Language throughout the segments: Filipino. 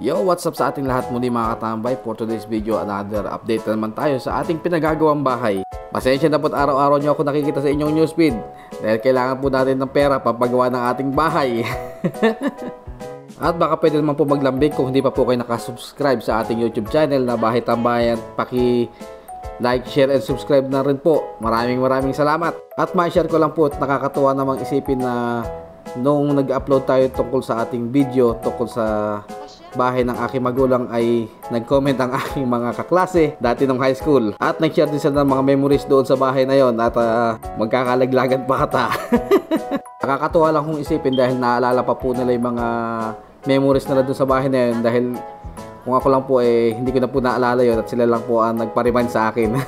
Yo, what's up sa ating lahat muli mga katambay. For today's video, another update na naman tayo sa ating pinagagawang bahay. Pasensya na po't araw-araw nyo ako nakikita sa inyong newsfeed dahil kailangan po natin ng pera papagawa ng ating bahay. At baka pwede naman po maglambing kung hindi pa po kayo nakasubscribe sa ating YouTube channel na Bahay Tambayan. Like, share, and subscribe na rin po. Maraming salamat. At ma-share ko lang po at nakakatuwa namang isipin na nung nag-upload tayo tungkol sa ating video tungkol sa bahay ng aking magulang ay nag-comment ang aking mga kaklase dati nung high school at nag-share din sila ng mga memories doon sa bahay na yon at magkakalaglagan pa ata. Nakakatuwa lang kung isipin dahil naalala pa po nila yung mga memories nila doon sa bahay na yun, dahil kung ako lang po hindi ko na po naalala yun at sila lang po ang nagpa-remind sa akin.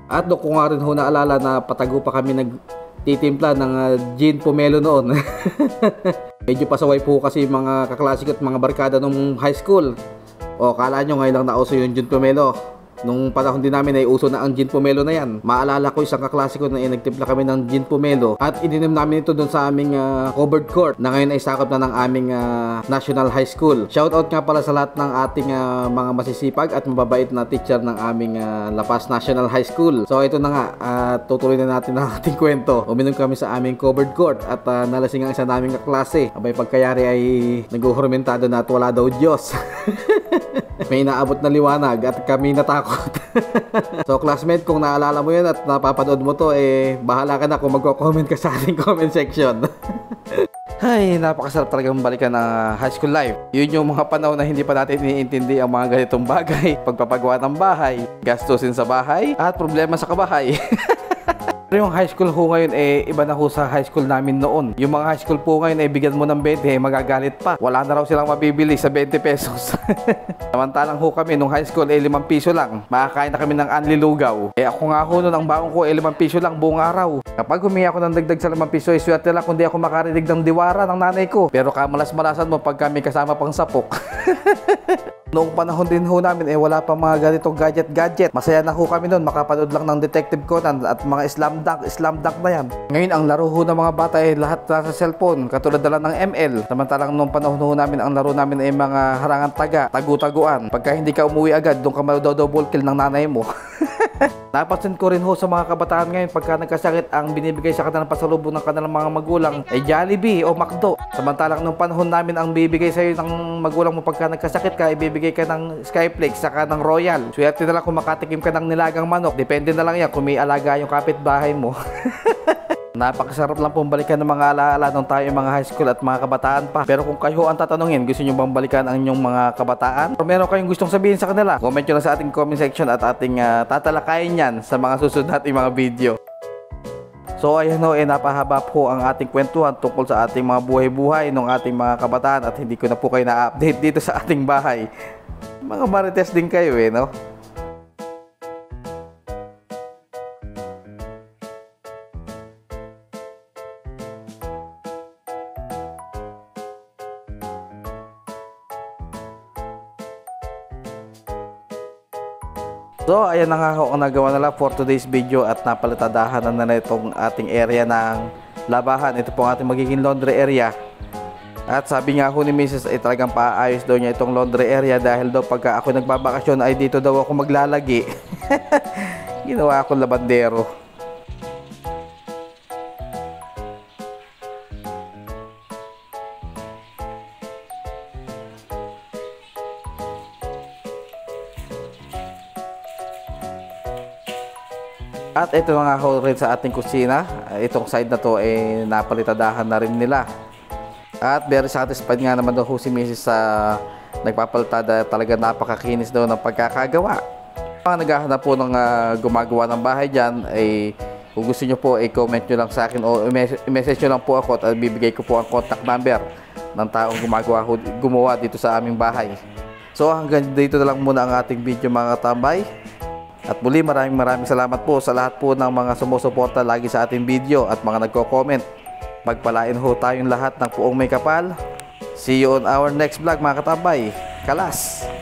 At doon ko nga rin ho naalala na patago pa kami nagtitimpla ng gin pomelo noon. Medyo pasaway po kasi mga kaklase ko at mga barkada nung high school. O kala nyo ngayon lang nauso yung gin pomelo. Nung panahon din namin ay uso na ang gin pomelo na yan. Maalala ko isang kaklase ko na nagtimpla kami ng gin pomelo at ininom namin ito doon sa aming covered court na ngayon ay sakop na ng aming national high school. Shoutout nga pala sa lahat ng ating mga masisipag at mababait na teacher ng aming La Paz National High School. So ito na nga, tutuloy na natin ang ating kwento. Uminom kami sa aming covered court at nalasing ang isa naming kaklase. Abay pagkayari ay nag-uhurmentado na at wala daw Diyos. May naabot na liwanag at kami natakot. So classmate, kung naalala mo yun at napapanood mo to, bahala ka na kung magko-comment ka sa ating comment section. Ay, napakasarap talagang balikan ng high school life. Yun yung mga panahon na hindi pa natin iniintindi ang mga ganitong bagay. Pagpapagawa ng bahay, gastusin sa bahay, at problema sa kabahay. Pero yung high school ho ngayon iba na ho sa high school namin noon. Yung mga high school po ngayon bigyan mo ng 20 magagalit pa. Wala na raw silang mabibili sa 20 pesos. Samantalang ho kami nung high school 5 piso lang. Makakain na kami ng anli lugaw. Ako nga ho noon ang baon ko 5 piso lang buong araw. Kapag humingi ako ng dagdag sa 5 piso swerte lang kung di ako makarinig ng diwara ng nanay ko. Pero kamalas-malasan mo pag kami kasama pang sapok. Noong panahon din ho namin wala pa mga ganitong gadget. Masaya na ho kami noon makapanood lang ng Detective Conan at mga slam dunk na yan. Ngayon ang laro ho ng mga bata lahat sa cellphone, katulad na lang ng ML. Samantalang noong panahon ho namin ang laro namin mga harangan tagu-taguan. Pagka hindi ka umuwi agad, doon ka double kill ng nanay mo. Napansin ko rin ho sa mga kabataan ngayon pagka nagkasakit ang binibigay sa kanilang pasalubong ng kanilang mga magulang Jollibee o McDo. Samantalang nung panahon namin ang bibigay sa iyo ng magulang mo pagka nagkasakit ka ibibigay ka ng Skyflakes saka ng Royal. Swerte na lang kung makatikim ka ng nilagang manok. Depende na lang yan kung may alaga yung kapitbahay mo. Napakasarap lang pong balikan ng mga alaala nung tayo mga high school at mga kabataan pa. Pero kung kayo ang tatanungin, gusto nyo bang balikan ang inyong mga kabataan? O meron kayong gustong sabihin sa kanila? Comment nyo lang sa ating comment section at ating tatalakayin yan sa mga susunod nating mga video. So ayan ho, napahaba po ang ating kwentuhan tungkol sa ating mga buhay-buhay ng ating mga kabataan at hindi ko na po kayo na-update dito sa ating bahay. Mga marites din kayo no? So ayan na nga ho ang nagawa nila for today's video at napalitadahan na itong ating area ng labahan. Ito po ang ating magiging laundry area. At sabi nga ho ni Mrs. talagang paayos daw niya itong laundry area dahil daw pagka ako nagbabakasyon ay dito daw ako maglalagi. Ginawa akong labandero. At ito nga ho rin sa ating kusina. Itong side na to napalitadahan na rin nila. At very satisfied nga naman daw ho si Mrs. sa nagpapalitada. Talaga napakakinis daw ng pagkakagawa. Mga naghahanap po ng gumagawa ng bahay dyan kung gusto nyo po comment nyo lang sa akin o i-message nyo lang po ako at bibigay ko po ang contact number ng taong gumawa dito sa aming bahay. So hanggang dito na lang muna ang ating video mga katambay. At muli maraming salamat po sa lahat po ng mga sumusuporta lagi sa ating video at mga nagko-comment. Pagpalain ho tayong lahat ng puong may kapal. See you on our next vlog mga katambay. Kalas!